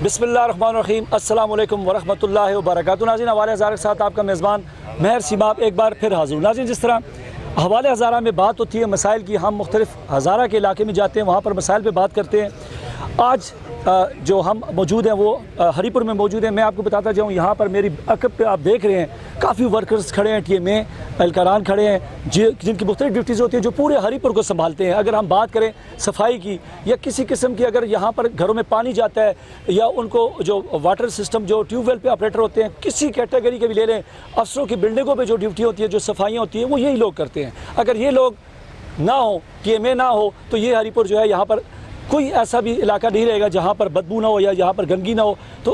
बिस्मिल्लाहिर्रहमानिर्रहीम अस्सलाम वालेकुम वरहमतुल्लाहि वबरकातुहू। नाज़रीन, हवाले हज़ारा के साथ आपका मेज़बान महर सिमाब एक बार फिर हाज़िर। नाज़रीन, जिस तरह हवाले हज़ारा में बात होती है मसाइल की, हम मुख्तलिफ़ हज़ारा के इलाके में जाते हैं, वहाँ पर मसाइल पे बात करते हैं। आज जो हम मौजूद हैं वो हरीपुर में मौजूद हैं। मैं आपको बताता जाऊँ, यहाँ पर मेरी अकब पे आप देख रहे हैं काफ़ी वर्कर्स खड़े हैं, TMA एहलकारान खड़े हैं जिनकी मुख्तलिफ़ ड्यूटीज़ होती हैं, जो पूरे हरीपुर को संभालते हैं। अगर हम बात करें सफाई की या किसी किस्म की, अगर यहाँ पर घरों में पानी जाता है या उनको जो वाटर सिस्टम जो ट्यूबवेल पे ऑपरेटर होते हैं, किसी कैटेगरी के भी ले लें, अफसरों की बिल्डिंगों पर जो ड्यूटी होती है, जो सफाइयाँ होती हैं, वो यही लोग करते हैं। अगर ये लोग ना हो, TMA ना हो, तो ये हरीपुर जो है, यहाँ पर कोई ऐसा भी इलाका नहीं रहेगा जहाँ पर बदबू ना हो या जहाँ पर गंदगी ना हो, तो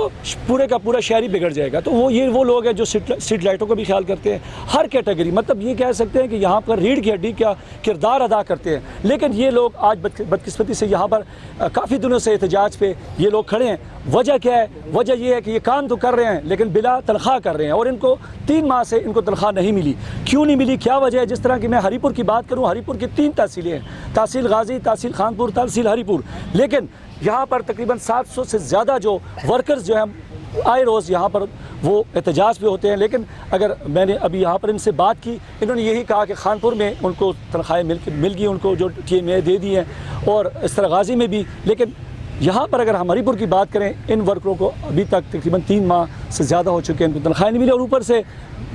पूरे का पूरा शहर ही बिगड़ जाएगा। तो वो लोग हैं जो स्ट्रीट लाइटों का भी ख्याल करते हैं, हर कैटेगरी, मतलब ये कह सकते हैं कि यहाँ पर रीढ़ की हड्डी का किरदार अदा करते हैं। लेकिन ये लोग आज बदकिस्मती से यहाँ पर काफ़ी दिनों से एहतजाज पे ये लोग खड़े हैं। वजह क्या है? वजह ये है कि ये काम तो कर रहे हैं लेकिन बिला तनख्वाह कर रहे हैं, और इनको 3 माह से इनको तनख्वाह नहीं मिली। क्यों नहीं मिली, क्या वजह है? जिस तरह की मैं हरीपुर की बात करूँ, हरीपुर की 3 तहसीलें हैं, तहसील गाजी, तहसील खानपुर, तहसील हरीपुर। लेकिन यहाँ पर तकरीबन 700 से ज़्यादा जो वर्कर्स जो हैं आए रोज़ यहाँ पर वो एहतजाज पे होते हैं। लेकिन अगर मैंने अभी यहाँ पर इनसे बात की, इन्होंने यही कहा कि खानपुर में उनको तनख्वाहें मिल गई, उनको जो TMA दे दी हैं, और इस तरह गाजी में भी। लेकिन यहाँ पर अगर हम हरीपुर की बात करें, इन वर्करों को अभी तक तकरीबन 3 माह से ज़्यादा हो चुके हैं, इनको तनख्वाहें नहीं मिली, और ऊपर से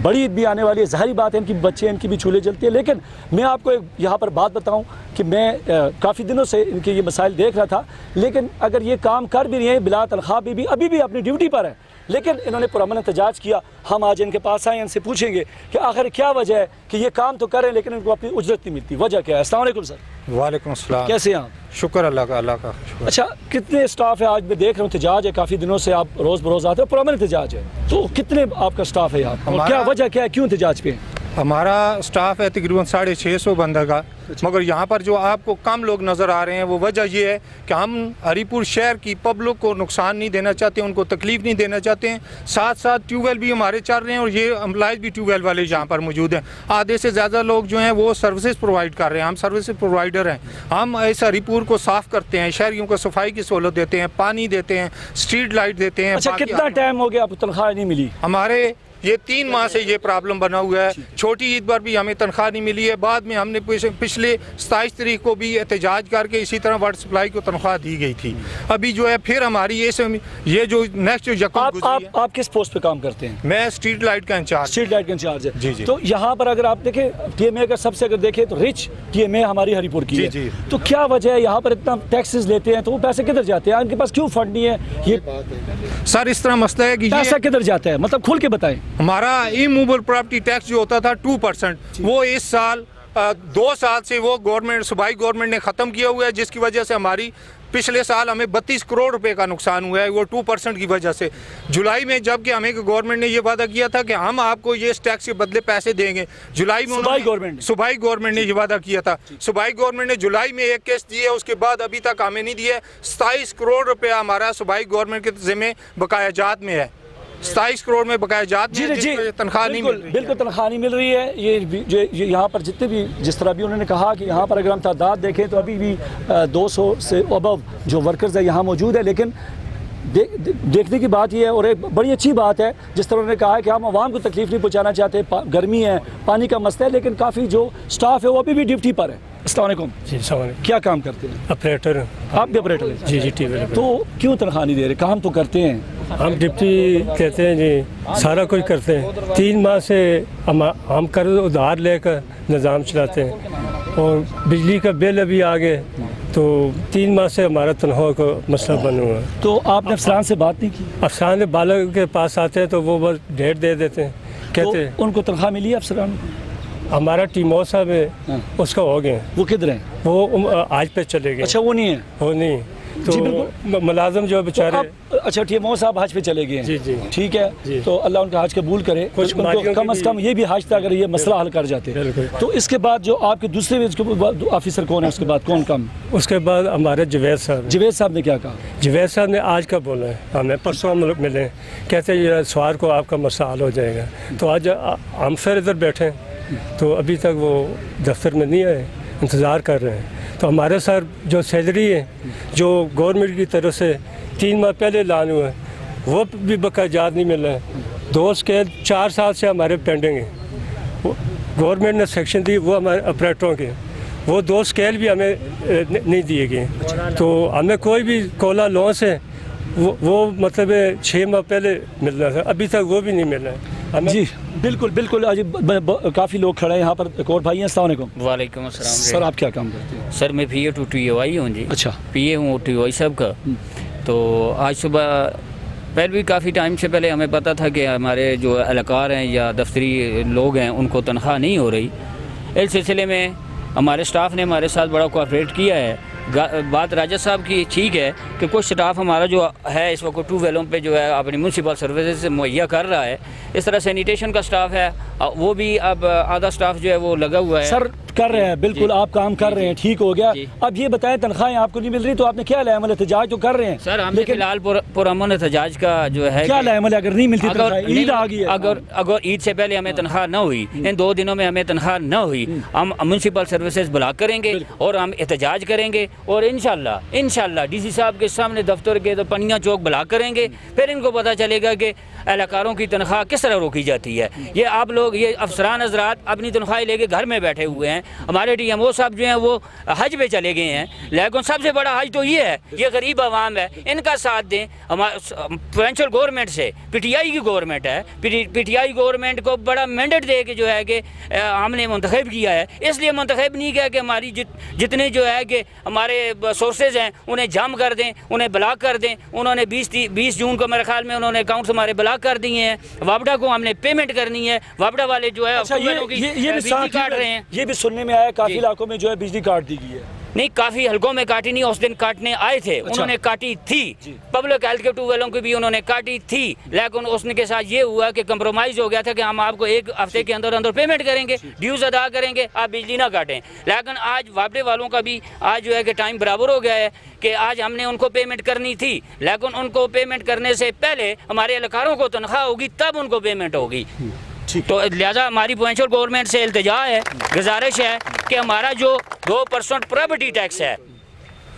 बड़ी ईद भी आने वाली है। ज़ाहिर बात है, इनकी बच्चे, इनकी भी चूल्हे जलती है। लेकिन मैं आपको एक यहाँ पर बात बताऊँ कि मैं काफ़ी दिनों से इनके ये मसाइल देख रहा था। लेकिन अगर ये काम कर भी रही हैं बिला तनख्वाह भी अभी भी अपनी ड्यूटी पर है, लेकिन इन्होंने पुरअमन एहतजाज किया। हम आज इनके पास आए, इनसे पूछेंगे कि आखिर क्या वजह है कि ये काम तो करें लेकिन इनको अपनी उजरत नहीं मिलती। वजह क्या है? अस्सलाम वालेकुम सर। वालेकुम अस्सलाम। कैसे हैं आप? शुक्र अल्लाह का शुक्र। अच्छा, कितने स्टाफ है? आज मैं देख रहा हूँ एहतजाज है, काफ़ी दिनों से आप रोज़ बरोज़ आते हो, पुरअमन एहतजाज है, तो कितने आपका स्टाफ है यहाँ? और क्या वजह क्या है, क्यों एहतजाज पे? हमारा स्टाफ है तकरीबन 650 बंदा का। मगर यहाँ पर जो आपको कम लोग नज़र आ रहे हैं, वो वजह ये है कि हम हरीपुर शहर की पब्लिक को नुकसान नहीं देना चाहते, उनको तकलीफ़ नहीं देना चाहते हैं। साथ साथ ट्यूबवेल भी हमारे चल रहे हैं, और ये एम्प्लॉइज भी ट्यूबवेल वाले यहाँ पर मौजूद हैं। आधे से ज़्यादा लोग जो हैं वो सर्विसेज प्रोवाइड कर रहे हैं, हम सर्विसेज प्रोवाइडर हैं। हम इस हरीपुर को साफ़ करते हैं, शहरियों को सफाई की सहूलत देते हैं, पानी देते हैं, स्ट्रीट लाइट देते हैं। अच्छा, कितना टाइम हो गया आपको तनख्वाह नहीं मिली? हमारे ये 3 माह से ये प्रॉब्लम बना हुआ है। छोटी ईद पर भी हमें तनख्वाह नहीं मिली है। बाद में हमने पिछले 27 तारीख को भी एहतजाज करके इसी तरह वाटर सप्लाई को तनख्वाह दी गई थी। अभी जो है फिर हमारी ये जो नेक्स्ट जो आप किस पोस्ट पे काम करते हैं? मैं स्ट्रीट लाइट का इंचार्ज। स्ट्रीट लाइट का इंचार्ज है जी जी। तो यहाँ पर अगर आप देखें, TMA का सबसे अगर देखें तो रिच TMA हमारी हरीपुर की है। तो क्या वजह है यहाँ पर इतना टैक्सेस लेते हैं, तो वो पैसे किधर जाते हैं? इनके पास क्यों फंड नहीं है? ये सर इस तरह मसला है कि पैसा किधर जाता है, मतलब खुल के बताएं। हमारा इमूवेबल प्रॉपर्टी टैक्स जो होता था 2%, वो इस साल 2 साल से वो गवर्नमेंट, सूबाई गवर्नमेंट ने ख़त्म किया हुआ है, जिसकी वजह से हमारी पिछले साल हमें 32 करोड़ रुपए का नुकसान हुआ है, वो 2% की वजह से। जुलाई में जबकि हमें गवर्नमेंट ने ये वादा किया था कि हम आपको ये टैक्स के बदले पैसे देंगे, जुलाई में सूबाई गवर्नमेंट ने ये वादा किया था। सूबाई गवर्नमेंट ने जुलाई में एक केस दिए, उसके बाद अभी तक हमें नहीं दिए। 27 करोड़ रुपया हमारा सूबाई गवर्नमेंट के ज़िम्मे बकाया जात में है। 27 करोड़ में बकाया जात जी तनख्वाह नहीं मिल रही, बिल्कुल तनख्वाह नहीं मिल रही है। ये यहाँ पर जितने भी, जिस तरह भी उन्होंने कहा कि यहाँ पर अगर हम तादाद देखें तो अभी भी 200 से अबव जो वर्कर्स है यहाँ मौजूद है। लेकिन देखने की बात यह है, और एक बड़ी अच्छी बात है जिस तरह उन्होंने कहा है कि हम आवाम को तकलीफ़ नहीं पहुँचाना चाहते, गर्मी है, पानी का मसला है, लेकिन काफ़ी जो स्टाफ है वो अभी भी ड्यूटी पर है। अस्सलाम वालेकुम जी। क्या काम करते हैं? ऑपरेटर। आप भी ऑपरेटर हैं? जी जी, टीवी। तो क्यों तनख्वाह नहीं दे रहे? काम तो करते हैं। हम डिप्टी कहते हैं जी, सारा कुछ करते हैं। 3 माह से हम कर्ज उधार लेकर निज़ाम चलाते हैं, और बिजली का बिल अभी आ गए, तो 3 माह से हमारा तनख्वाह का मसला बना हुआ है। तो आपने अफसरान से बात नहीं की? अफसरान बालक के पास आते हैं तो वो बस डेट दे देते हैं, कहते हैं। तो उनको तनख्वाह मिली है अफसरान? हमारा टीमो साहब है, उसका हो गया। वो किधर हैं? वो आज पे चले गए। अच्छा, वो नहीं है? वो नहीं, तो मुलाजम जो बेचारे। अच्छा, TMO साहब हज पे चले गए हैं। जी जी, ठीक है। तो अल्लाह उनका हज कबूल करे। कुछ उनको कम से कम ये भी हज तक अगर ये मसला हल कर जाते। तो इसके बाद जो आपके दूसरे ऑफिसर कौन है? उसके बाद कौन काम? उसके बाद हमारे जवेद साहब। जवेद साहब ने क्या कहा? जवेद साहब ने आज का बोला है, हमें परसों हम लोग मिले, कहते हैं ये सवार को आपका मसला हल हो जाएगा। तो आज हम फिर इधर बैठे, तो अभी तक वो दफ्तर में नहीं आए, इंतज़ार कर रहे हैं। तो हमारे सर जो सैलरी है जो गवर्नमेंट की तरफ से 3 माह पहले लान हुआ है वो भी बकायदात नहीं मिल रहा है। 2 स्केल 4 साल से हमारे पेंडिंग है। गवर्नमेंट ने सेक्शन दी वो हमारे ऑपरेटरों के, वो 2 स्केल भी हमें नहीं दिए गए। तो हमें कोई भी कोला लॉस है वो मतलब 6 माह पहले मिल रहा था, अभी तक वो भी नहीं मिल रहा है हमें। जी बिल्कुल बिल्कुल। आज काफ़ी लोग खड़े हैं यहाँ पर। एक और भाई हैं, अस्सलाम वालेकुम। वालेकुम अस्सलाम। सर आप क्या काम करते हैं? सर मैं PA टू TOI हूँ जी। अच्छा। PA हूँ TOI सब का। तो आज सुबह पहले भी काफ़ी टाइम से पहले हमें पता था कि हमारे जो एहलकार हैं या दफ्तरी लोग हैं उनको तनख्वाह नहीं हो रही। इस सिलसिले में हमारे स्टाफ ने हमारे साथ बड़ा कोऑपरेट किया है। बात राजा साहब की ठीक है कि कुछ स्टाफ हमारा जो है इस वक्त 2 वेलों पे जो है अपनी म्यूनसिपल सर्विसेज मुहैया कर रहा है। इस तरह सैनिटेशन का स्टाफ है वो भी अब आधा स्टाफ जो है वो लगा हुआ है। सर कर रहे हैं बिल्कुल, आप काम कर रहे हैं, ठीक हो गया। अब ये बताएं तनख्वाहें आपको नहीं मिल रही तो आपने क्या लाएमल एहतजाज तो कर रहे हैं? सर हमने फिलहाल पुरअमन एहतजाज का जो है क्या लाएमल अगर नहीं मिलती तनख्वाह? ईद आ गई है। अगर ईद से पहले हमें तनख्वाह न हुई, इन 2 दिनों में हमें तनख्वाह न हुई, हम म्यूनसिपल सर्विसेज ब्लॉक करेंगे और हम एहतजाज करेंगे और इंशाल्लाह DC साहब के सामने दफ्तर के तो पनिया चौक ब्लॉक करेंगे। फिर इनको पता चलेगा कि एहलकारों की तनख्वाह किस तरह रोकी जाती है। ये आप लोग ये अफसरान हजरात अपनी तनख्वाह लेके घर में बैठे हुए हैं। हमारे DMO साहब जो हैं वो हज पे चले गए हैं, लेकिन सबसे बड़ा हज तो ये है, ये गरीब आवाम है, इनका साथ दें। हमारे प्रोविंशियल गवर्नमेंट से PTI की गवर्नमेंट है, PTI गवर्नमेंट को बड़ा मैंडेट दे के जो है कि हमने मुंतखब किया है। इसलिए मुंतखब नहीं किया कि हमारी जितने जो है कि हमारे सोर्सेज हैं उन्हें जाम कर दें, उन्हें ब्लॉक कर दें। उन्होंने 20 जून को मेरे ख्याल में उन्होंने अकाउंट्स हमारे ब्लॉक कर दिए हैं। वापडा को हमने पेमेंट करनी है, वापडा वाले जो है अच्छा, ये भी काट रहे हैं। ये भी सुनने में आया काफी इलाकों में जो है बिजली काट दी गई है। नहीं, काफ़ी हलकों में काटी नहीं, उस दिन काटने आए थे। अच्छा। उन्होंने काटी थी, पब्लिक हेल्थ के 2 वेलों की भी उन्होंने काटी थी, लेकिन उसने के साथ ये हुआ कि कंप्रोमाइज हो गया था कि हम आपको 1 हफ्ते के अंदर पेमेंट करेंगे, ड्यूज अदा करेंगे, आप बिजली ना काटें। लेकिन आज वापडे वालों का भी आज जो है कि टाइम बराबर हो गया है कि आज हमने उनको पेमेंट करनी थी, लेकिन उनको पेमेंट करने से पहले हमारे एहलकारों को तनख्वाह होगी तब उनको पेमेंट होगी। तो लिहाजा हमारी प्रोविंशियल गवर्नमेंट से इल्तिजा है, गुजारिश है कि हमारा जो 2% प्रॉपर्टी टैक्स है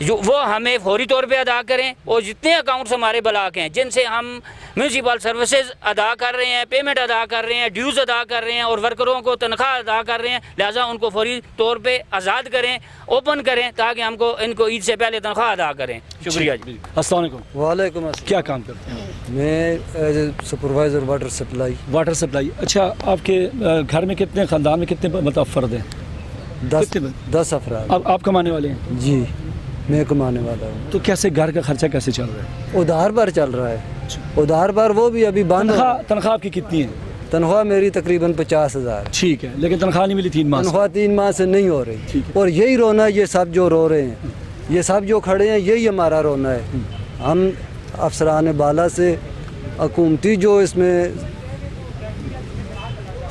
जो वो हमें फौरी तौर पे अदा करें और जितने अकाउंट्स हमारे ब्लॉक हैं जिनसे हम म्यूनसिपल सर्विसेज अदा कर रहे हैं, पेमेंट अदा कर रहे हैं, ड्यूज़ अदा कर रहे हैं और वर्करों को तनख्वाह अदा कर रहे हैं, लिहाजा उनको फौरी तौर पे आज़ाद करें, ओपन करें ताकि हमको इनको ईद से पहले तनख्वाह अदा करें। शुक्रिया जी। अस्सलाम वालेकुम। वालेकुम अस्सलाम। क्या काम करते हैं? मैं as a supervisor water supply. Water supply. अच्छा, आपके घर में कितने, ख़ानदान में कितने मतलब फ़र्द हैं? 10 अफराद। आप कमाने वाले हैं? जी मैं कमाने वाला हूँ। तो कैसे घर का खर्चा कैसे चल रहा है? उधार पर चल रहा है। उधार पर वो भी अभी बंद। तनख्वाह आपकी कितनी है? तनख्वाह मेरी तकरीबन 50,000। ठीक है, लेकिन तनख्वाह नहीं मिली 3 माह। तनख्वाह 3 माह से नहीं हो रही और यही रोना है। ये सब जो रो रहे हैं, ये सब जो खड़े हैं, यही हमारा रोना है। हम अफसरान बाला से हुकूमती जो इसमें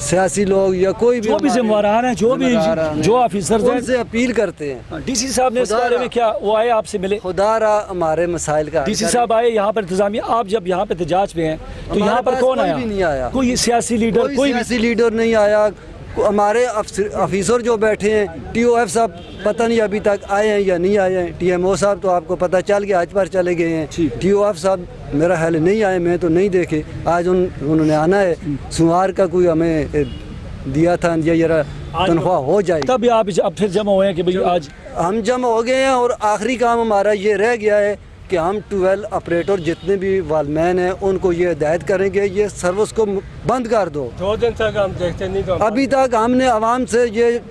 सियासी लोग या कोई भी जो भी जिम्मेदार हैं, जो ऑफिसर्स हैं, उनसे अपील करते हैं। DC साहब ने इस बारे में क्या वो आए आपसे मिले? खुदारा हमारे मसाइल का DC साहब आए यहाँ पर इंतजामिया। आप जब यहाँ पे एहतजाज पे हैं तो यहाँ पर कौन आया? कोई भी नहीं आया। कोई सियासी लीडर, कोई सियासी लीडर नहीं आया। हमारे अफिसर जो बैठे हैं TOF साहब पता नहीं अभी तक आए हैं या नहीं आए हैं। TMO साहब तो आपको पता चल गया आज पर चले गए हैं। TOF साहब मेरा ख्याल नहीं आए, मैं तो नहीं देखे। आज उन्होंने आना है। सोमवार का कोई हमें दिया था ये तनख्वाह हो जाए तब आप अब फिर जमा हुए हैं कि भाई आज हम जमा हो गए हैं। और आखिरी काम हमारा ये रह गया है कि हम 12 ऑपरेटर जितने भी वालमैन हैं उनको ये हिदायत करेंगे ये सर्विस को बंद कर दो। 2 दिन तक हम देखते नहीं तो अभी तक हमने आवाम से ये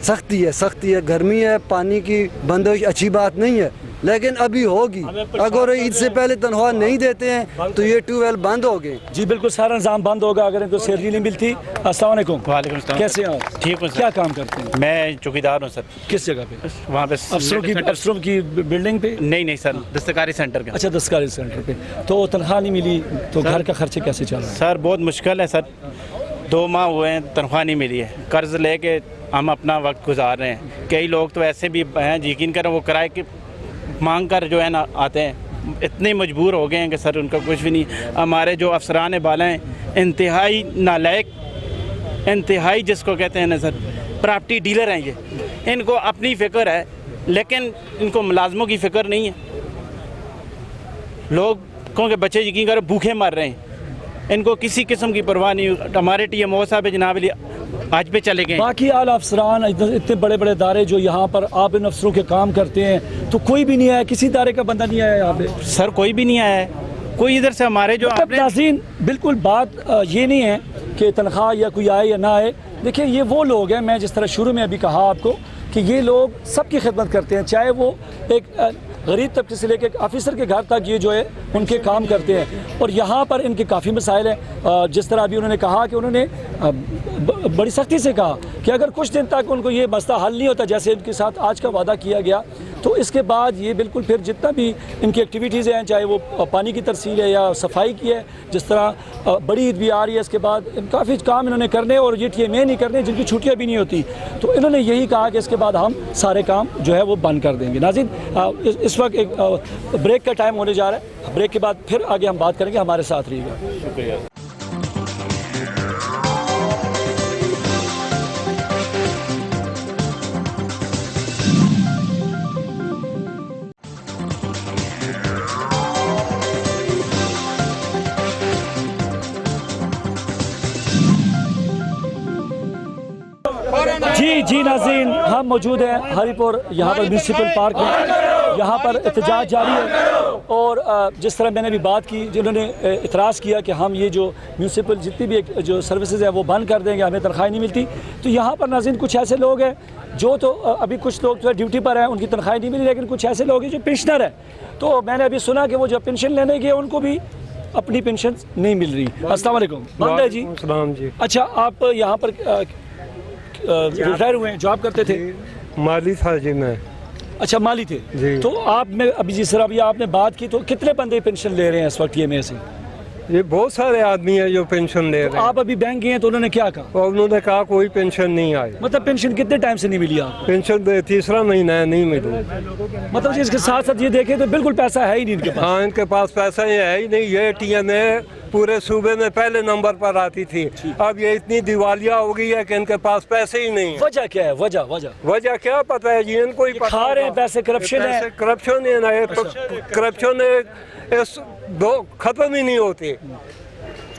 सख्ती है, गर्मी है, पानी की बंदिश अच्छी बात नहीं है, लेकिन अभी होगी। अगर ईद से पहले तनख्वाह नहीं देते हैं तो ये 12 बंद हो गए। जी बिल्कुल, सारा निज़ाम बंद होगा अगर इनको सैलरी नहीं मिलती। अस्सलाम वालेकुम। वालेकुम सलाम। कैसे हैं आप? ठीक हूँ सर। क्या काम करते हैं? मैं चौकीदार हूँ सर। किस जगह पे? वहाँ पे अफसरों की बिल्डिंग पे? नहीं सर, दस्तकारी सेंटर का। अच्छा, दस्तकारी सेंटर पे। तो तनख्वाह नहीं मिली तो घर का खर्चे कैसे चल रहा है? सर बहुत मुश्किल है सर, 2 माह हुए हैं तनख्वाह नहीं मिली है। कर्ज लेके हम अपना वक्त गुजार रहे हैं। कई लोग तो ऐसे भी हैं, यकीन करें, वो किराए की मांग कर जो है ना आते हैं, इतने मजबूर हो गए हैं कि सर उनका कुछ भी नहीं। हमारे जो अफसरान बाला हैं इंतहाई नालायक, इंतहाई जिसको कहते हैं ना सर, प्रॉपर्टी डीलर हैं ये। इनको अपनी फ़िक्र है लेकिन इनको मुलाजमों की फ़िक्र नहीं है। लोगों के बच्चे यकीन करो भूखे मर रहे हैं, इनको किसी किस्म की परवाह नहीं। हमारे TMO साहब जनाब अली आज पे चले गए। बाकी आला अफसरान इतने बड़े बड़े दारे जो यहाँ पर आप इन अफसरों के काम करते हैं, तो कोई भी नहीं आया, किसी दारे का बंदा नहीं आया यहाँ पे? सर कोई भी नहीं आया है, कोई इधर से हमारे जो मतलब नाज़रीन बिल्कुल बात ये नहीं है कि तनख्वाह या कोई आए या ना आए। देखिए ये वो लोग हैं, मैं जिस तरह शुरू में अभी कहा आपको कि ये लोग सबकी खिदमत करते हैं, चाहे वो एक गरीब तबके से लेकर ऑफिसर के घर तक ये जो है उनके काम करते हैं। और यहाँ पर इनके काफ़ी मसाइल हैं। जिस तरह अभी उन्होंने कहा कि उन्होंने बड़ी सख्ती से कहा कि अगर कुछ दिन तक उनको ये मसला हल नहीं होता जैसे इनके साथ आज का वादा किया गया, तो इसके बाद ये बिल्कुल फिर जितना भी इनकी एक्टिविटीज़ हैं, चाहे वो पानी की तरसील है या सफाई की है, जिस तरह बड़ी ईद भी आ रही है, इसके बाद काफ़ी काम इन्होंने करने और ये TMA नहीं करने जिनकी छुट्टियाँ भी नहीं होती, तो इन्होंने यही कहा कि इसके बाद हम सारे काम जो है वो बंद कर देंगे। नाज़रीन इस वक्त एक ब्रेक का टाइम होने जा रहा है, ब्रेक के बाद फिर आगे हम बात करेंगे, हमारे साथ रहिएगा। शुक्रिया। जी नाज़रीन, हम मौजूद हैं हरीपुर यहाँ पर म्यूनसिपल पार्क में। यहाँ पर एहतजाज जारी है और जिस तरह मैंने अभी बात की, जिन्होंने इतराज़ किया कि हम ये जो म्यूनसिपल जितनी भी जो सर्विसेज है वो बंद कर देंगे, हमें तनख्वाह नहीं मिलती। तो यहाँ पर नाज़रीन कुछ ऐसे लोग हैं जो तो अभी कुछ लोग जो ड्यूटी पर हैं उनकी तनख्वाह नहीं मिली, लेकिन कुछ ऐसे लोग हैं जो पेंशनर हैं। तो मैंने अभी सुना कि वो जब पेंशन लेने गए उनको भी अपनी पेंशन नहीं मिल रही। अस्सलाम वालेकुम। बंद है जी। जी। अच्छा, आप यहाँ पर रिटायर हुए हैं, जॉब करते थे? माली था जी मैं। अच्छा, माली थे जी। तो आप में अभी जिस तरह अभी आपने बात की, तो कितने बंदे पेंशन ले रहे हैं इस वक्त TMA से? ये बहुत सारे आदमी हैं जो पेंशन ले रहे हैं। आप अभी बैंक गए हैं तो उन्होंने क्या कहा? और उन्होंने कहा कोई पेंशन नहीं आई। मतलब पेंशन कितने टाइम से नहीं मिली आपको? पेंशन तीसरा महीना है, नहीं मिली। मतलब इसके साथ साथ ये देखें तो बिल्कुल पैसा है ही नहीं इनके पास। हाँ, इनके पास पैसा ही है ही नहीं। ये TMA पूरे सूबे में पहले नंबर पर आती थी, अब ये इतनी दिवालिया हो गई है कि इनके पास पैसे ही नहीं है। वजह क्या है? वजह क्या पता है जी, इनको ही पता। खा रहे हैं पैसे, करप्शन है। करप्शन है ना, करप्शन दो खत्म ही नहीं होती।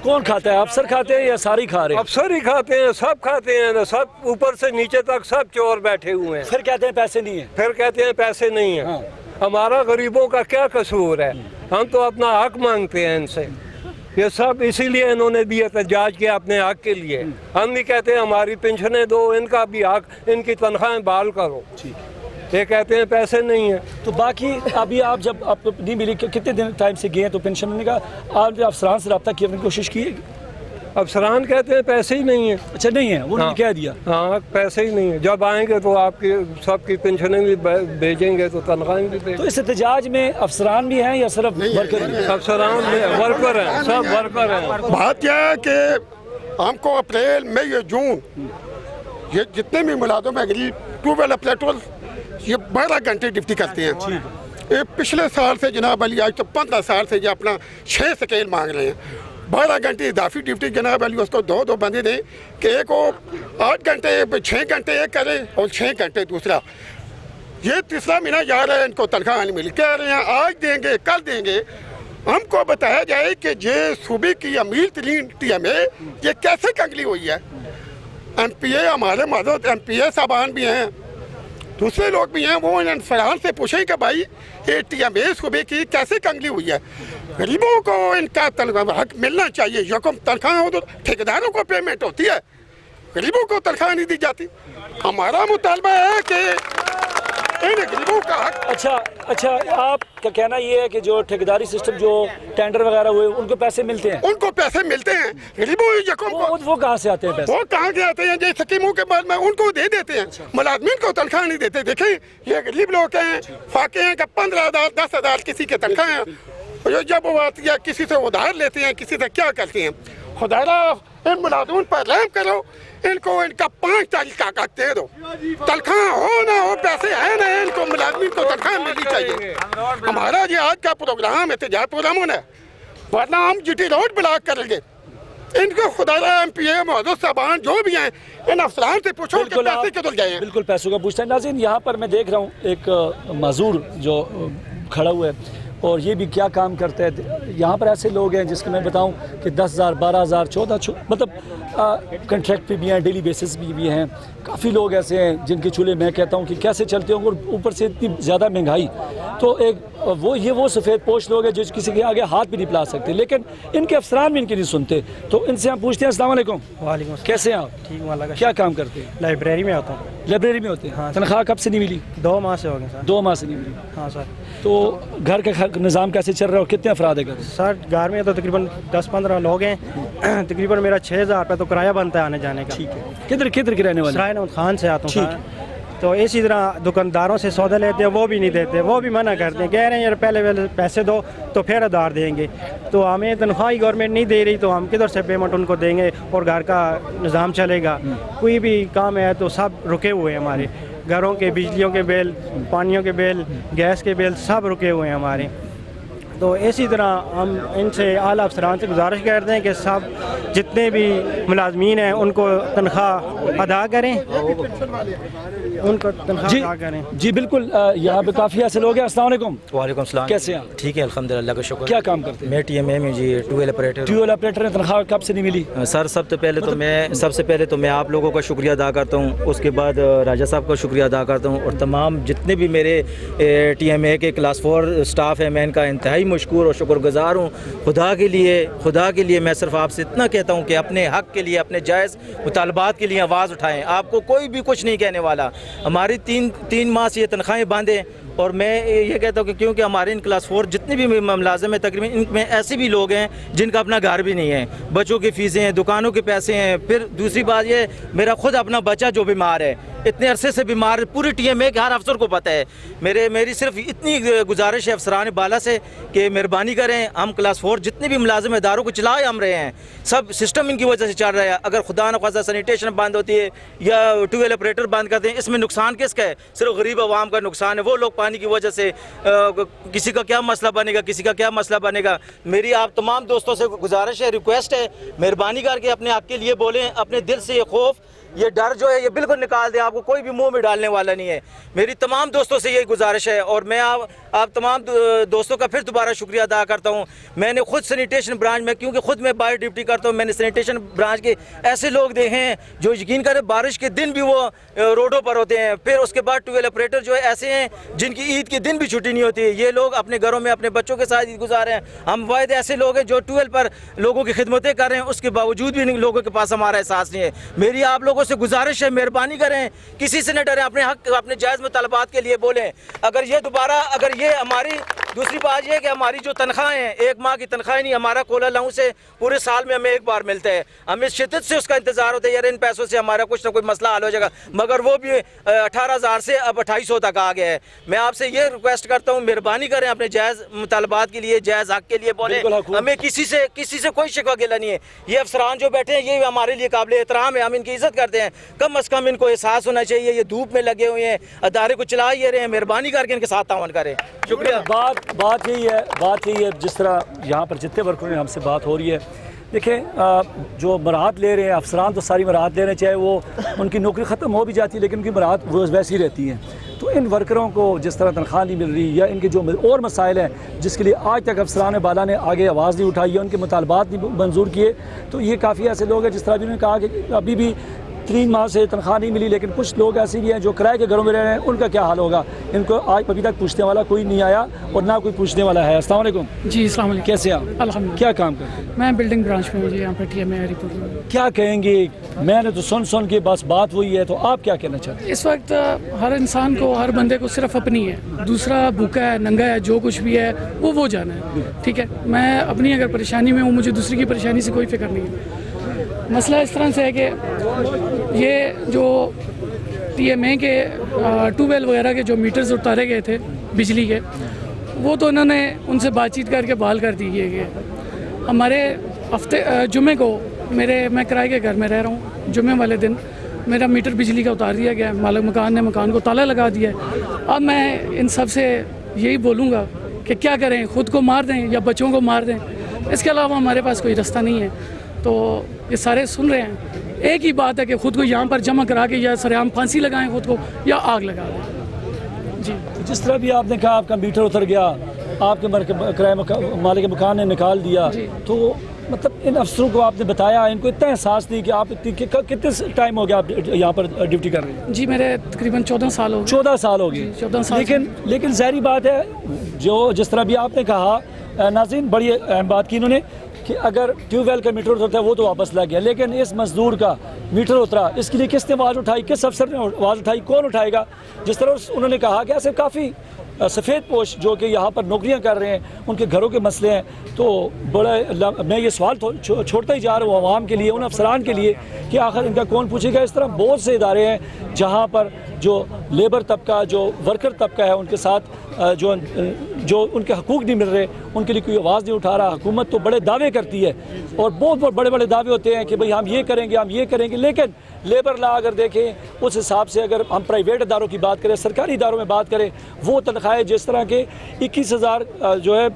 कौन खाता है? अफसर खाते हैं या सारी खा रहे हैं? अफसर ही खाते हैं, सब खाते हैं ना, सब ऊपर से नीचे तक सब चोर बैठे हुए हैं। फिर कहते हैं पैसे नहीं है। फिर कहते हैं पैसे नहीं है। हाँ। हमारा गरीबों का क्या कसूर है? हम तो अपना हक मांगते हैं इनसे। ये सब इसीलिए इन्होंने भी एहतजाज किया अपने हक के लिए। हम भी कहते हैं हमारी पेंशनें दो, इनका भी हक, इनकी तनख्वाहें बहाल करो। ये कहते हैं पैसे नहीं है। तो बाकी अभी आप जब आपको नहीं मिली, कितने दिन टाइम से गए हैं तो पेंशन मिलने का आपने अफसरान से रब्ता किया, अपनी कोशिश की? अफसरान कहते हैं पैसे ही नहीं है। अच्छा, नहीं है, उन्होंने कह दिया। हाँ, पैसे ही नहीं है। जब आएंगे तो आपकी सबकी पेंशनें भी भेजेंगे तो तनख्वाहें भी भेजेंगे। तो इस एहतजाज में अफसरान भी हैं या सिर्फ वर्कर? अफसरान वर्कर हैं, सब वर्कर हैं। बात यह है कि हमको अप्रैल मई या जून ये जितने भी मुलाजम है ट्यूबवेल ऑपरेटर ये 12 घंटे ड्यूटी करते हैं। ये पिछले साल से जनाब अली आज तो 15 साल से ये अपना 6 स्केल मांग रहे हैं। 12 घंटे इजाफी ड्यूटी जनाब अली उसको दो बंदे दें कि एक को 8 घंटे 6 घंटे एक करे और 6 घंटे दूसरा। ये तीसरा महीना जा रहा है, इनको तनख्वाह नहीं मिली। कह रहे हैं आज देंगे, कल देंगे। हमको बताया जाए कि ये सूबे की अमीर तरीन TMA ये कैसे कंगली हुई है। MPA हमारे मदद MPA साहबान भी हैं, दूसरे लोग भी हैं, वो इन फरहान से पूछें कि भाई ये TMA सूबे की कैसे कंगली हुई है। गरीबों को इनका हक मिलना चाहिए। यकम तनख्वाह हो तो ठेकेदारों को पेमेंट होती है, गरीबों को तनख्वाह नहीं दी जाती। हमारा मुतालबा है कि इन गरीबों का हक। अच्छा, आपका कहना ये है कि जो ठेकेदारी सिस्टम जो टेंडर वगैरह हुए उनको पैसे मिलते हैं? उनको पैसे मिलते हैं, गरीबों वो कहाँ से आते हैं पैसे? वो कहाँ से आते हैं? जो स्कीमों के बाद में उनको दे देते हैं, मुलाजमीन को तनख्वाह नहीं देते। देखें ये गरीब लोग हैं, फाके हैं कि 15,000 10,000 किसी के तनख्वाह है। जब वो आती है किसी से उधार लेते हैं, किसी से क्या करते हैं। खुदारा इन मुलाजमीन पर रहम करो, इनको इनका 5 तारीख का हक दे दो। तनख्वाह हो ना हो, पैसे है ना, इनको मुलाजमीन को तनख्वाह मिलनी चाहिए। हमारा ये आज का प्रोग्राम एहतजाज प्रोग्राम होना है, वरना हम GT रोड ब्लॉक करेंगे। इनको खुदा MPA मौजूद साहबान जो भी हैं इन अफसरान से पूछो कि बिल्कुल पैसे आप किधर गए हैं। बिल्कुल पैसों का पूछते हैं। नाज़रीन यहाँ पर मैं देख रहा हूँ एक मजदूर जो खड़ा हुआ है और ये भी क्या काम करते हैं। यहाँ पर ऐसे लोग हैं जिसके मैं बताऊँ कि 10,000 12,000 14 मतलब कंट्रैक्ट पे भी हैं, डेली बेसिस भी हैं। काफ़ी लोग ऐसे हैं जिनके चूल्हे मैं कहता हूँ कि कैसे चलते होंगे, और ऊपर से इतनी ज़्यादा महंगाई। तो एक वो सफ़ेद पोश लोग हैं जो किसी के आगे हाथ भी नहीं फैला सकते, लेकिन इनके अफसरान भी इनकी नहीं सुनते। तो इनसे हम पूछते हैं अस्सलाम वालेकुम। वालेकुम, कैसे हैं आप? ठीक वाला का क्या काम करते हैं? लाइब्रेरी में होता हूँ। लाइब्रेरी में होते हैं। हाँ, तनख्वाह कब से नहीं मिली? 2 माह से हो गए सर। 2 माह से नहीं मिली। हाँ सर। तो घर का निज़ाम कैसे चल रहा है और कितने अफराद है घर? सर घर में तो तकरीबन 10-15 लोग हैं। तकरीबन मेरा 6,000 रुपये तो किराया बनता है आने जाने का। ठीक है। किधर के रहने वाले? सराय नौबत खान से आता हूँ ठीक। सर। तो इसी तरह दुकानदारों से सौदा लेते हैं, वो भी नहीं देते, वो भी मना करते हैं, कह रहे हैं यार पहले पैसे दो तो फिर उधार देंगे। तो हमें तनख्वाह ही गवर्नमेंट नहीं दे रही, तो हम किधर से पेमेंट उनको देंगे और घर का निज़ाम चलेगा? कोई भी काम है तो सब रुके हुए हैं हमारे घरों के, बिजलियों के बिल, पानियों के बिल, गैस के बिल सब रुके हुए हैं हमारे। तो इसी तरह हम इनसे आला अफसरान से गुजारिश करते हैं कि सब जितने भी मुलाजमीन हैं उनको तनख्वाह अदा करें, उनको तनख्वाह अदा करें। जी बिल्कुल। यहाँ पे काफ़ी ऐसे लोग हैं। अस्सलाम वालेकुम। वालेकुम सलाम। कैसे हैं? ठीक है अल्हम्दुलिल्लाह का शुक्र। क्या काम करते हैं? मैं TMA में जी ट्यूबवेल ऑपरेटर। ट्यूबवेल ऑपरेटर है। तनख्वाह कब से नहीं मिली? सर सबसे पहले तो मैं आप लोगों का शुक्रिया अदा करता हूँ, उसके बाद राजा साहब का शुक्रिया अदा करता हूँ, और तमाम जितने भी मेरे TMA के क्लास 4 स्टाफ हैं, मैं इनका इंतहाई मशकूर और शुक्रगुजार हूँ। खुदा के लिए मैं सिर्फ आपसे इतना कहता हूँ कि अपने हक़ के लिए, अपने जायज़ मुतालबात के लिए आवाज़ उठाएँ। आपको कोई भी कुछ नहीं कहने वाला। हमारी तीन माह से ये तनख्वाहें बांधें, और मैं ये कहता हूँ कि क्योंकि हमारे इन क्लास 4 जितने भी मुलाजिम हैं तकरीबन इनमें ऐसे भी लोग हैं जिनका अपना घर भी नहीं है, बच्चों की फ़ीसें हैं, दुकानों के पैसे हैं। फिर दूसरी बात ये, मेरा खुद अपना बच्चा जो बीमार है, इतने अरसे से बीमार है, पूरी TMA के हर अफसर को पता है। मेरी सिर्फ इतनी गुजारिश है अफसरान बाला से कि मेहरबानी करें, हम क्लास 4 जितने भी मुलाजिम इदारों को चला हम रहे हैं, सब सिस्टम इनकी वजह से चल रहा है। अगर खुदा न ख्वास्ता सैनिटेशन बंद होती है या ट्यूबवेल ऑपरेटर बंद करते हैं, इसमें नुकसान किसका है? सिर्फ गरीब आवाम का नुकसान है। वो लोग पानी की वजह से किसी का क्या मसला बनेगा, किसी का क्या मसला बनेगा। मेरी आप तमाम दोस्तों से गुजारिश है, रिक्वेस्ट है, मेहरबानी करके अपने हक़ के लिए बोलें। अपने दिल से ये खौफ, ये डर जो है ये बिल्कुल निकाल दें। आपको कोई भी मुंह में डालने वाला नहीं है। मेरी तमाम दोस्तों से यही गुजारिश है, और मैं आप तमाम दोस्तों का फिर दोबारा शुक्रिया अदा करता हूँ। मैंने खुद सैनिटेशन ब्रांच में, क्योंकि खुद मैं बाहर ड्यूटी करता हूँ, मैंने सैनिटेशन ब्रांच के ऐसे लोग देखे हैं जो यकीन करें बारिश के दिन भी वो रोडों पर होते हैं। फिर उसके बाद ट्यूबवेल ऑपरेटर जो है ऐसे हैं जिनकी ईद के दिन भी छुट्टी नहीं होती। ये लोग अपने घरों में अपने बच्चों के साथ ईद गुजार रहे हैं। हम वायदे ऐसे लोग हैं जो ट्यूबवेल पर लोगों की खिदमतें कर रहे हैं, उसके बावजूद भी लोगों के पास हमारा एहसास नहीं है। मेरी आप लोगों से गुजारिश है, मेहरबानी करें, किसी से न डरें, अपने हक, अपने जायज़ मुतालबात के लिए बोलें। अगर ये हमारी दूसरी बात यह है कि हमारी जो तनख्वाहें हैं, 1 माह की तनख्वाह नहीं, हमारा कोला अलाउंस है, पूरे साल में हमें 1 बार मिलता है। हमें शिद्दत से उसका इंतजार होता है, यार इन पैसों से हमारा कुछ ना कोई मसला हल हो जाएगा, मगर वो भी 18,000 से अब 2,250 तक आ गया है। मैं आपसे ये रिक्वेस्ट करता हूँ, मेहरबानी करें, अपने जायज़ मुतालबात के लिए, जायज़ हक के लिए बोलें। हमें किसी से कोई शिकवा गिला नहीं है। ये अफसरान जो बैठे हैं ये हमारे लिए काबिल एहतराम है, हम इनकी इज़्ज़त करते हैं। कम अज़ कम इनको एहसास होना चाहिए, ये धूप में लगे हुए हैं, अदारे को चला ही रहे हैं, मेहरबानी करके इनके साथ तावन करें। शुक्रिया। बात यही है जिस तरह यहाँ पर जितने वर्करों ने हमसे बात हो रही है, देखें जो मराहत ले रहे हैं अफसरान तो सारी मराहत ले रहे हैं, चाहे वो उनकी नौकरी ख़त्म हो भी जाती है लेकिन उनकी मराहत रोज़ वैसी रहती हैं। तो इन वर्करों को जिस तरह तनख्वाह नहीं मिल रही या इनके जो और मसाइल हैं जिसके लिए आज तक अफसरान बाला ने आगे आवाज़ नहीं उठाई या उनके मुतालबात नहीं मंजूर किए, तो ये काफ़ी ऐसे लोग हैं जिस तरह भी उन्होंने कहा कि अभी भी 3 माह से तनख्वाह नहीं मिली। लेकिन कुछ लोग ऐसे भी हैं जो किराए के घरों में रह रहे हैं, उनका क्या हाल होगा? इनको आज अभी तक पूछने वाला कोई नहीं आया और ना कोई पूछने वाला है। अस्सलाम वालेकुम। जी अस्सलाम वालेकुम। कैसे आप? अल्हम्दुलिल्लाह। क्या काम करते हैं? मैं बिल्डिंग ब्रांच में हूँ जी, यहाँ पर TMA रिपोर्ट में। क्या कहेंगे? मैंने तो सुन के बस बात वही है, तो आप क्या कहना चाहते हैं? इस वक्त हर इंसान को, हर बंदे को सिर्फ अपनी है, दूसरा भूखा है, नंगा है, जो कुछ भी है वो जाना है। ठीक है, मैं अपनी अगर परेशानी में हूँ, मुझे दूसरी की परेशानी से कोई फिक्र नहीं है। मसला इस तरह से है कि ये जो TMA के ट्यूबवेल वगैरह के जो मीटर्स उतारे गए थे बिजली के, वो तो उन्होंने उनसे बातचीत करके बहाल कर दिए गए। हमारे हफ्ते जुमे को मैं किराए के घर में रह रहा हूँ, जुमे वाले दिन मेरा मीटर बिजली का उतार दिया गया, मालिक मकान ने मकान को ताला लगा दिया। अब मैं इन सब से यही बोलूँगा कि क्या करें, ख़ुद को मार दें या बच्चों को मार दें, इसके अलावा हमारे पास कोई रास्ता नहीं है। तो ये सारे सुन रहे हैं। एक ही बात है कि ख़ुद को यहाँ पर जमा करा के या सरेआम फांसी लगाएं खुद को या आग लगा दें। जी, जिस तरह भी आपने कहा आपका मीटर उतर गया, आपके किराए मालिक मकान ने निकाल दिया, तो मतलब इन अफसरों को आपने बताया, इनको इतना एहसास नहीं कि आप कितने टाइम हो गया आप यहाँ पर ड्यूटी कर रहे हैं? जी, मेरे तकरीबन 14 साल हो गए। 14 साल हो गए। 14 साल। लेकिन ज़ाहिर बात है, जो जिस तरह भी आपने कहा नाज़रीन, बड़ी अहम बात की इन्होंने कि अगर ट्यूबवेल का मीटर उतरता है वो तो वापस लग गया, लेकिन इस मजदूर का मीटर उतरा, इसके लिए किसने आवाज़ उठाई, किस अफसर ने आवाज़ उठाई, कौन उठाएगा? जिस तरह उन्होंने कहा कि ऐसे काफ़ी सफ़ेद पोश जो कि यहाँ पर नौकरियाँ कर रहे हैं, उनके घरों के मसले हैं, तो बड़ा मैं ये सवाल छोड़ता ही जा रहा हूँ आवाम के लिए, उन अफसरान के लिए कि आखिर इनका कौन पूछेगा। इस तरह बहुत से इदारे हैं जहाँ पर जो लेबर तबका, जो वर्कर तबका है, उनके साथ जो उनके हकूक़ नहीं मिल रहे, उनके लिए कोई आवाज़ नहीं उठा रहा। हुकूमत तो बड़े दावे करती है और बहुत बड़े बड़े दावे होते हैं कि भाई हम ये करेंगे, हम ये करेंगे, लेकिन लेबर लॉ अगर देखें उस हिसाब से, अगर हम प्राइवेट इदारों की बात करें, सरकारी इदारों में बात करें, वो तनख्वाहें जिस तरह के 21,000 जो है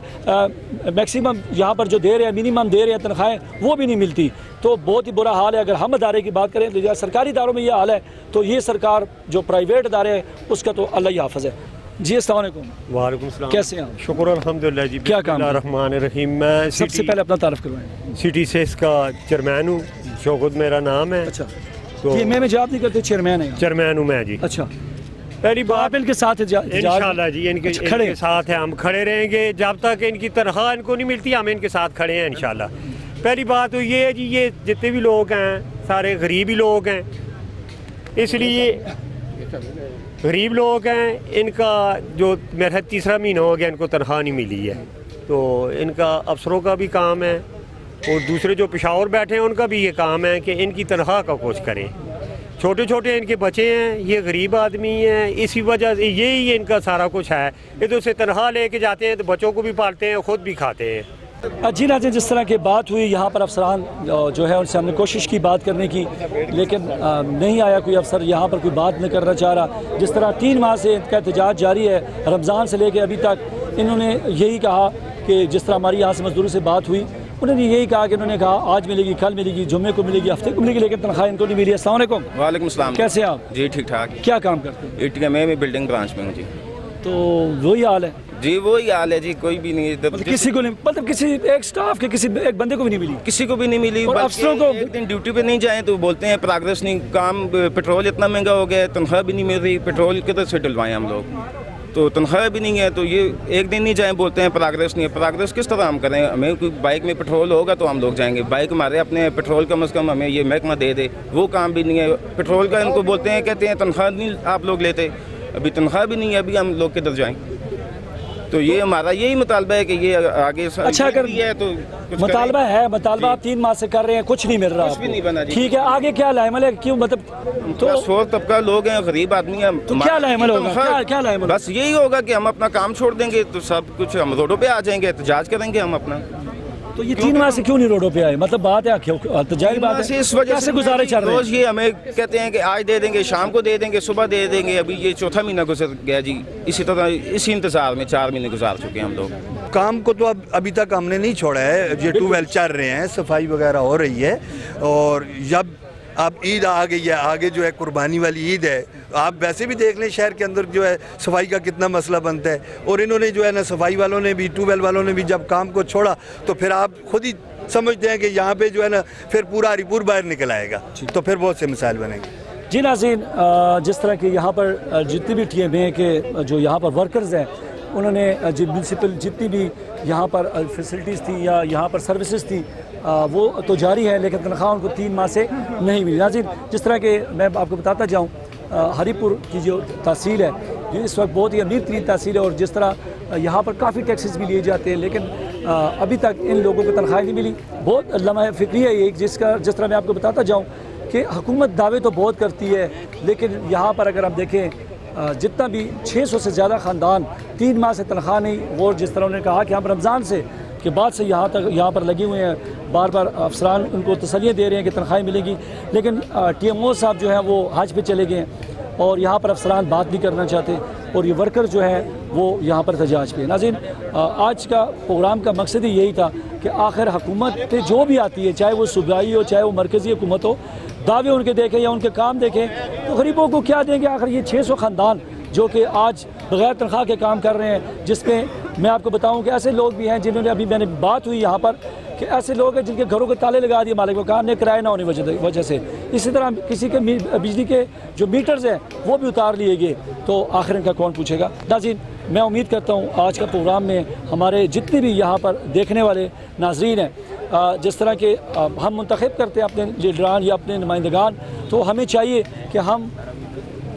मैक्सिमम यहाँ पर जो दे रहे हैं, मिनिमम दे रहे हैं तनख्वाहें, वो भी नहीं मिलती। तो बहुत ही बुरा हाल है। अगर हम इदारे की बात करें तो सरकारी इदारों में ये हाल है, तो ये सरकार जो प्राइवेट इदारे हैं उसका तो अल्लाह ही हाफ़िज़ है। जी, अस्सलाम वालेकुम। वालेकुम सलाम। कैसे हैं? शुक्र अल्हम्दुलिल्लाह जी। क्या काम? रहमान रहीम। मैं सबसे पहले अपना तारफ़ करवाएं। सिटी सेस का चेयरमैन हूँ, शौकत मेरा नाम है। अच्छा, तो ये मैं जवाब नहीं करते, चेयरमैन है? चेयरमैन हूँ मैं जी। अच्छा, पहली बात इनके साथ इंशाल्लाह जी, इनके साथ है, हम खड़े रहेंगे जब तक इनकी तनख्वाह इनको नहीं मिलती, हम इनके साथ खड़े हैं इंशाल्लाह। पहली बात तो ये है जी, ये जितने भी लोग हैं सारे गरीब ही लोग हैं, इसलिए गरीब लोग हैं। इनका जो मेरा तीसरा महीना हो गया इनको तनख्वाह नहीं मिली है, तो इनका अफसरों का भी काम है और दूसरे जो पेशावर बैठे हैं उनका भी ये काम है कि इनकी तनख्वाह का कुछ करें। छोटे छोटे इनके बच्चे हैं, ये गरीब आदमी हैं, इसी वजह से यही इनका सारा कुछ है। इधर से तनख्वाह लेके जाते हैं तो बच्चों को भी पालते हैं, ख़ुद भी खाते हैं। जी नाज़रीन, जिस तरह की बात हुई यहाँ पर अफसरान जो है उनसे हमने कोशिश की बात करने की, लेकिन नहीं आया कोई अफसर, यहाँ पर कोई बात नहीं करना चाह रहा। जिस तरह 3 माह से इनका एहतजाज जारी है, रमज़ान से लेकर अभी तक इन्होंने यही कहा कि जिस तरह हमारी यहाँ से मजदूरों से बात हुई, उन्होंने यही कहा कि इन्होंने कहा आज मिलेगी, कल मिलेगी, जुम्मे को मिलेगी, हफ्ते को मिलेगी, लेकिन तनख्वाह इनको नहीं मिली। अस्सलाम वालेकुम। वालेकुम सलाम। कैसे हैं आप? जी ठीक ठाक। क्या काम करते हैं? ATM में बिल्डिंग ब्रांच में हूँ जी। तो वही हाल है जी, वही हाल है जी, कोई भी नहीं, मतलब किसी को नहीं, मतलब किसी एक स्टाफ के किसी एक बंदे को भी नहीं मिली, किसी को भी नहीं मिली। और अफसरों को एक दिन ड्यूटी पे नहीं जाए तो बोलते हैं प्रोग्रेस नहीं, काम पेट्रोल इतना महंगा हो गया है, तनख्वाह भी नहीं मिल रही, पेट्रोल किधर से डलवाएं हम लोग, तो तनख्वाह भी नहीं है, तो ये एक दिन नहीं जाए बोलते हैं प्रोग्रेस नहीं है। प्रोग्रेस किस तरह हम करें? हमें कोई बाइक में पेट्रोल होगा तो हम लोग जाएंगे, बाइक हमारे अपने पेट्रोल कम से कम हमें ये महकमा दे दे, वो काम भी नहीं है। पेट्रोल का इनको बोलते हैं, कहते हैं तनख्वाह नहीं आप लोग लेते, अभी तनख्वाह भी नहीं है, अभी हम लोग किधर जाएँ? तो ये हमारा यही मुतालबा है कि ये आगे अच्छा अगर है तो मुतालबा है, मुतालबा आप 3 माह से कर रहे हैं, कुछ नहीं मिल रहा, कुछ भी नहीं बना जी। ठीक है, आगे क्या लाइमल है, क्यों मतलब तो सोच तबका लोग हैं, गरीब आदमी हैं, तो क्या लाइमल होगा? क्या लाइमल? बस यही होगा कि हम अपना काम छोड़ देंगे तो सब कुछ हम रोडों पे आ जाएंगे, एहतजाज करेंगे हम अपना। तो ये 3 माह से क्यों नहीं रोडों पे आए? मतलब बात है, तो जाहिर बात है, इस वजह कैसे गुजारे चल रहे हैं? रोज ये हमें कहते हैं कि आज दे देंगे, शाम को दे देंगे, सुबह दे देंगे। अभी ये 4था महीना गुजर गया जी, इसी तरह इसी इंतजार में 4 महीने गुजार चुके हैं हम लोग। काम को तो अब अभी तक हमने नहीं छोड़ा है, ये ट्यूबवेल चल रहे हैं, सफाई वगैरह हो रही है, और जब अब ईद आ गई है, आगे जो है कुर्बानी वाली ईद है, आप वैसे भी देख लें शहर के अंदर जो है सफाई का कितना मसला बनता है, और इन्होंने जो है ना सफाई वालों ने भी, ट्यूबवेल वालों ने भी जब काम को छोड़ा तो फिर आप खुद ही समझते हैं कि यहाँ पे जो है ना फिर पूरा हरिपुर बाहर निकल आएगा, तो फिर बहुत से मिसाइल बनेंगे। जी नाज़रीन, जिस तरह के यहाँ पर जितनी भी TMA के जो यहाँ पर वर्कर्स हैं, उन्होंने जो म्यूनसिपल जितनी भी यहाँ पर फैसिलिटीज़ थी या यहाँ पर सर्विसेज थी वो तो जारी है, लेकिन तनख्वाह उनको 3 माह से नहीं मिली। नाज़रीन, जिस तरह के मैं आपको बताता जाऊँ, हरिपुर की जो तहसील है ये इस वक्त बहुत ही अमीर तरीन तहसील है, और जिस तरह यहाँ पर काफ़ी टैक्सेस भी लिए जाते हैं, लेकिन अभी तक इन लोगों को तनख्वाह नहीं मिली। बहुत लम्हा फिक्री है ये, जिस तरह मैं आपको बताता जाऊँ कि हुकूमत दावे तो बहुत करती है, लेकिन यहाँ पर अगर हम देखें जितना भी 600 से ज़्यादा ख़ानदान 3 माह से तनख्वाह नहीं, और जिस तरह उन्होंने कहा कि हम रमज़ान से के बाद से यहाँ पर लगे हुए हैं, बार बार अफसरान उनको तसल्लियाँ दे रहे हैं कि तनख्वाहें मिलेगी, लेकिन TMO साहब जो हैं वो हज पे चले गए हैं और यहाँ पर अफसरान बात नहीं करना चाहते, और ये वर्कर जो है वो यहाँ पर एहतजाज पे। नाज़रीन, आज का प्रोग्राम का मकसद ही यही था कि आखिर हुकूमत जो भी आती है, चाहे वो सूबाई हो चाहे वो मरकज़ी हुकूमत हो, दावे उनके देखें या उनके काम देखें तो गरीबों को क्या देंगे। आखिर ये 600 ख़ानदान जो कि आज बग़ैर तनख्वाह के काम कर रहे हैं, जिसमें मैं आपको बताऊं कि ऐसे लोग भी हैं जिन्होंने, अभी मैंने बात हुई यहाँ पर कि ऐसे लोग हैं जिनके घरों के ताले लगा दिए मालिक मकान ने किराया ना होने वजह से। इसी तरह किसी के बिजली के जो मीटर्स हैं वो भी उतार लिए गए, तो आखिर इनका कौन पूछेगा। नाज़रीन, मैं उम्मीद करता हूँ आज का प्रोग्राम में हमारे जितने भी यहाँ पर देखने वाले नाज़रीन हैं, जिस तरह के हम मुंतखब करते हैं अपने लीडरान या अपने नुमाइंदगान, तो हमें चाहिए कि हम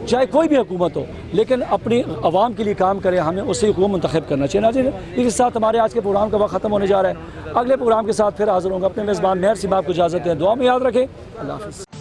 चाहे कोई भी हुकूमत हो लेकिन अपनी आवाम के लिए काम करें, हमें उससे को मुंतखब करना चाहिए। नाज़रीन, इसके साथ हमारे आज के प्रोग्राम का वक्त ख़त्म होने जा रहा है। अगले प्रोग्राम के साथ फिर हाज़िर होंगे। अपने मेज़बान मेहर सिमाब को इजाज़त दें, दुआ में याद रखें। अल्लाह हाफ़िज़।